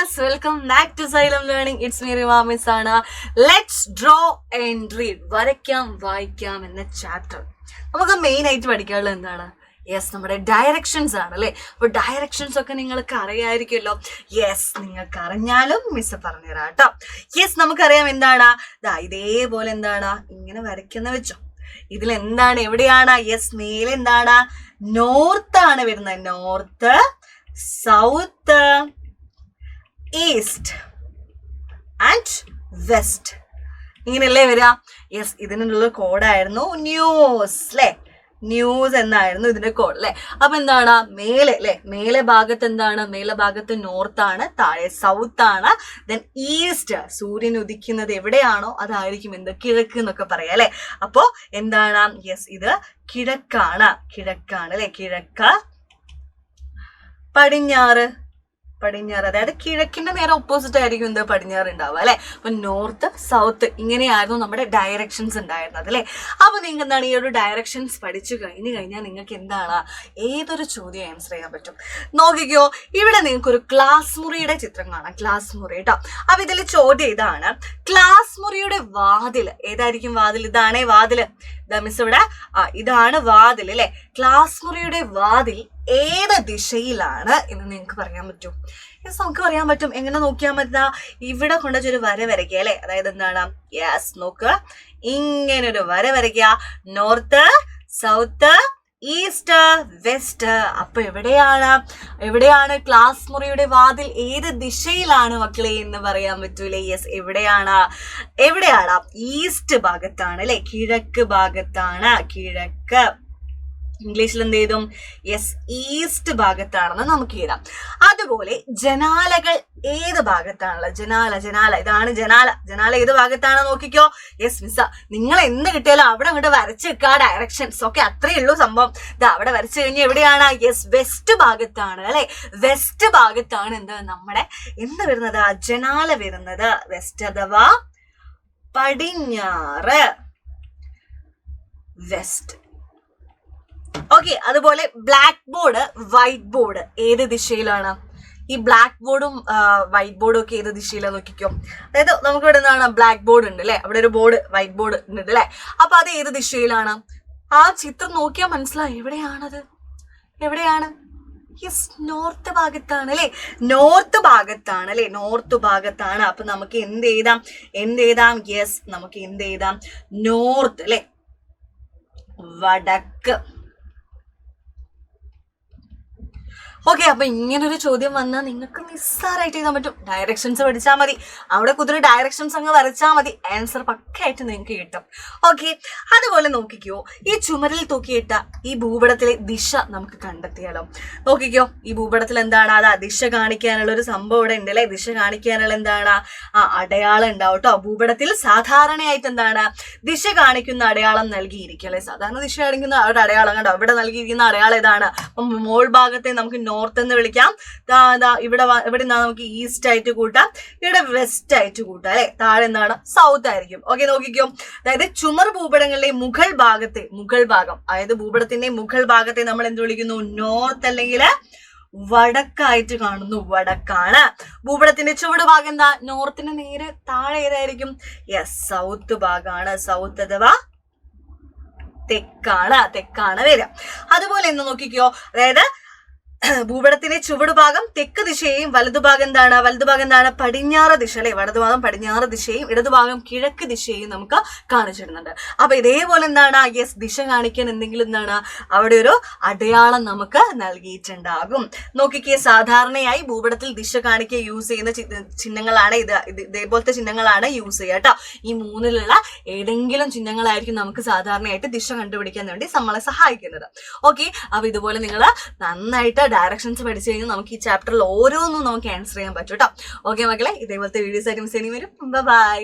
viewers, welcome back to Xylem Learning. It's me Rima Miss Anna. Let's draw and read. വരയ്ക്കാം വായിക്കാം എന്ന chapter നമുക്ക് main ആയിട്ട് പഠിക്കാനുള്ളത് എന്താണ്? യെസ്, നമ്മുടെ ഡയറക്ഷൻസ് ആണ് അല്ലേ. അപ്പോൾ ഡയറക്ഷൻസ് ഒക്കെ നിങ്ങൾക്ക് അറിയായിരിക്കുമല്ലോ. യെസ്, നിങ്ങൾക്ക് അറിഞ്ഞാലും മിസ് പറഞ്ഞുതരാം കേട്ടോ. യെസ്, നമുക്കറിയാം എന്താണ് ഇതേപോലെ എന്താണ് ഇങ്ങനെ വരയ്ക്കുന്ന വെച്ചോ. ഇതിൽ എന്താണ് എവിടെയാണ്? യെസ്, മേലെ എന്താണ് നോർത്ത് ആണ് വരുന്നത്. North, south, east and west ഇങ്ങനെയല്ലേ വരിക. യെസ്, ഇതിനുള്ള കോഡായിരുന്നു ന്യൂസ് അല്ലേ. ന്യൂസ് എന്നായിരുന്നു ഇതിന്റെ കോഡ് അല്ലെ. അപ്പൊ എന്താണ് മേലെ അല്ലെ, മേലെ ഭാഗത്ത് എന്താണ്? മേലെ ഭാഗത്ത് നോർത്ത് ആണ്, താഴെ സൗത്ത് ആണ്, ദെൻ ഈസ്റ്റ്. സൂര്യൻ ഉദിക്കുന്നത് എവിടെയാണോ അതായിരിക്കും എന്ത് കിഴക്ക് എന്നൊക്കെ പറയാം അല്ലെ. അപ്പോ എന്താണ്? യെസ്, ഇത് കിഴക്കാണ് അല്ലെ. കിഴക്ക്, പടിഞ്ഞാറ്, അതായത് കിഴക്കിന്റെ നേരെ ഓപ്പോസിറ്റ് ആയിരിക്കും എന്ത് പടിഞ്ഞാറ് ഉണ്ടാവുക അല്ലെ. അപ്പൊ നോർത്ത്, സൗത്ത് ഇങ്ങനെയായിരുന്നു നമ്മുടെ ഡയറക്ഷൻസ് ഉണ്ടായിരുന്നത് അല്ലെ. അപ്പൊ നിങ്ങൾക്ക് എന്താണ് ഈ ഒരു ഡയറക്ഷൻസ് പഠിച്ചു കഴിഞ്ഞാൽ നിങ്ങൾക്ക് എന്താണ് ഏതൊരു ചോദ്യം ആൻസർ ചെയ്യാൻ പറ്റും. നോക്കിക്കോ, ഇവിടെ നിങ്ങൾക്ക് ഒരു ക്ലാസ് മുറിയുടെ ചിത്രം കാണാം. ക്ലാസ് മുറി കേട്ടോ. അപ്പൊ ഇതിൽ ചോദ്യം ഇതാണ്, ക്ലാസ് മുറിയുടെ വാതിൽ ഏതായിരിക്കും? വാതിൽ ഇതാണേ വാതില്. മിസ് ഇവിടെ ഇതാണ് വാതിൽ അല്ലെ. ക്ലാസ് മുറിയുടെ വാതിൽ ഏത് ദിശയിലാണ് എന്ന് നിങ്ങൾക്ക് പറയാൻ പറ്റും? യെസ്, നമുക്ക് പറയാൻ പറ്റും. എങ്ങനെ നോക്കിയാൽ പറ്റുക? ഇവിടെ കൊണ്ടുവച്ചൊരു വര വരയ്ക്കുക അല്ലെ. അതായത് എന്താണ്? യെസ്, നോക്കുക, ഇങ്ങനെ ഒരു വര വരയ്ക്കുക. North, south, east, west. അപ്പൊ എവിടെയാണ് ക്ലാസ് മുറിയുടെ വാതിൽ? ഏത് ദിശയിലാണ് മക്കളെ എന്ന് പറയാൻ പറ്റൂലേ? യെസ്, എവിടെയാണ്? ഈസ്റ്റ് ഭാഗത്താണ് അല്ലെ. കിഴക്ക് ഭാഗത്താണ്. കിഴക്ക് ഇംഗ്ലീഷിൽ എന്ത് ചെയ്തും? യെസ്, ഈസ്റ്റ് ഭാഗത്താണെന്ന് നമുക്ക് എഴുതാം. അതുപോലെ ജനാലകൾ ഏത് ഭാഗത്താണുള്ളത്? ജനാല ഇതാണ് ജനാല ഏത് ഭാഗത്താണ് നോക്കിക്കോ. യെസ് മിസ്സ, നിങ്ങൾ എന്ത് കിട്ടിയാലും അവിടെ അങ്ങോട്ട് വരച്ച് വെക്കുക ഡയറക്ഷൻസ്. ഓക്കെ, അത്രയേ ഉള്ളൂ സംഭവം. അവിടെ വരച്ചു കഴിഞ്ഞാൽ എവിടെയാണ്? യെസ്, വെസ്റ്റ് ഭാഗത്താണ് അല്ലെ. വെസ്റ്റ് ഭാഗത്താണ് എന്താ നമ്മുടെ എന്ത് വരുന്നത്? ജനാല വരുന്നത്. വെസ്റ്റ് അഥവാ പടിഞ്ഞാറ്, വെസ്റ്റ്. ഓക്കെ, അതുപോലെ ബ്ലാക്ക് ബോർഡ്, വൈറ്റ് ബോർഡ് ഏത് ദിശയിലാണ്? ഈ ബ്ലാക്ക് ബോർഡും വൈറ്റ് ബോർഡും ഒക്കെ ഏത് ദിശയിലാണ് നോക്കിക്കോ. അതായത് നമുക്ക് ഇവിടെ എന്താണ് ബ്ലാക്ക് ബോർഡ് ഉണ്ട് അല്ലെ, അവിടെ ഒരു ബോർഡ് വൈറ്റ് ബോർഡ് ഉണ്ട് അല്ലെ. അപ്പൊ അത് ഏത് ദിശയിലാണ്? ആ ചിത്രം നോക്കിയാൽ മനസ്സിലായി എവിടെയാണത്. യെസ്, നോർത്ത് ഭാഗത്താണ് അല്ലെ. നോർത്ത് ഭാഗത്താണ്. അപ്പൊ നമുക്ക് എന്ത് എഴുതാം? യെസ്, നമുക്ക് എന്ത് എഴുതാം? നോർത്ത് അല്ലെ, വടക്ക്. ഓക്കെ, അപ്പൊ ഇങ്ങനൊരു ചോദ്യം വന്നാൽ നിങ്ങൾക്ക് നിസ്സാരമായിട്ട് എഴുതാൻ പറ്റും. ഡയറക്ഷൻസ് പഠിച്ചാൽ മതി, അവിടെ കുതിര ഡയറക്ഷൻസ് അങ്ങ് വരച്ചാൽ മതി, ആൻസർ പക്കയായിട്ട് നിങ്ങൾക്ക് കിട്ടും. ഓക്കെ, അതുപോലെ നോക്കിക്കോ, ഈ ചുമരിൽ തൂക്കിയിട്ട ഈ ഭൂപടത്തിലെ ദിശ നമുക്ക് കണ്ടെത്തിയാലോ. നോക്കിക്കോ, ഈ ഭൂപടത്തിൽ എന്താണ്? ദിശ കാണിക്കാനുള്ള ഒരു സംഭവം ഇവിടെ ഉണ്ട് അല്ലെ. ദിശ കാണിക്കാനുള്ള എന്താണ്? അടയാളം ഉണ്ടാവും കേട്ടോ. ഭൂപടത്തിൽ സാധാരണയായിട്ട് എന്താണ് ദിശ കാണിക്കുന്ന അടയാളം നൽകിയിരിക്കും അല്ലെ. സാധാരണ ദിശ കാണിക്കുന്ന ഒരു അടയാളം കണ്ടോ. ഇവിടെ നൽകിയിരിക്കുന്ന അടയാളം ഏതാണ്? അപ്പം മോൾ ഭാഗത്തെ നമുക്ക് നോർത്ത് എന്ന് വിളിക്കാം. ഇവിടെ നമുക്ക് ഈസ്റ്റ് ആയിട്ട് കൂട്ടാം, ഇവിടെ വെസ്റ്റ് ആയിട്ട് കൂട്ടാം അല്ലെ. താഴെ എന്താണ്? സൗത്ത് ആയിരിക്കും. ഓക്കെ, നോക്കിക്കോ, അതായത് ചുമർ ഭൂപടങ്ങളിലെ മുകൾ ഭാഗം അതായത് ഭൂപടത്തിന്റെ മുകൾ ഭാഗത്തെ നമ്മൾ എന്ത് വിളിക്കുന്നു? നോർത്ത് അല്ലെങ്കിൽ വടക്കായിട്ട് കാണുന്നു. വടക്കാണ്. ഭൂപടത്തിന്റെ ചുവട് ഭാഗം എന്താ? നോർത്തിന് നേരെ താഴെ ഏതായിരിക്കും? യെസ്, സൗത്ത് ഭാഗമാണ്. സൗത്ത് അഥവാ തെക്കാണ് വരിക. അതുപോലെ എന്ന് നോക്കിക്കോ, അതായത് ഭൂപടത്തിന്റെ ചുവടുഭാഗം തെക്ക് ദിശയെയും വലതുഭാഗം എന്താണ്? പടിഞ്ഞാറ് ദിശ അല്ലെ. വലതുഭാഗം പടിഞ്ഞാറ് ദിശയും ഇടതുഭാഗം കിഴക്ക് ദിശയും നമുക്ക് കാണിച്ചിടുന്നുണ്ട്. അപ്പൊ ഇതേപോലെ എന്താണ്? യെസ്, ദിശ കാണിക്കാൻ എന്തെങ്കിലും എന്താണ് അവിടെ ഒരു അടയാളം നമുക്ക് നൽകിയിട്ടുണ്ടാകും. നോക്കിക്കേ, സാധാരണയായി ഭൂപടത്തിൽ ദിശ കാണിക്കാൻ യൂസ് ചെയ്യുന്ന ചിഹ്നങ്ങളാണ് ഇതേപോലത്തെ ചിഹ്നങ്ങളാണ് യൂസ് ചെയ്യുക കേട്ടോ. ഈ മൂന്നിലുള്ള ഏതെങ്കിലും ചിഹ്നങ്ങളായിരിക്കും നമുക്ക് സാധാരണയായിട്ട് ദിശ കണ്ടുപിടിക്കാൻ വേണ്ടി നമ്മളെ സഹായിക്കുന്നത്. ഓക്കെ, അപ്പൊ ഇതുപോലെ നിങ്ങൾ നന്നായിട്ട് ഡയറക്ഷൻസ് പഠിച്ചു കഴിഞ്ഞാൽ നമുക്ക് ഈ ചാപ്റ്ററിൽ ഓരോന്നും നമുക്ക് ആൻസർ ചെയ്യാൻ പറ്റും കേട്ടോ. ഓക്കെ മക്കളെ, ഇതേപോലത്തെ വീഡിയോസ് ആയിട്ട് മിസ് ചെയ്യും വരും. ബൈ.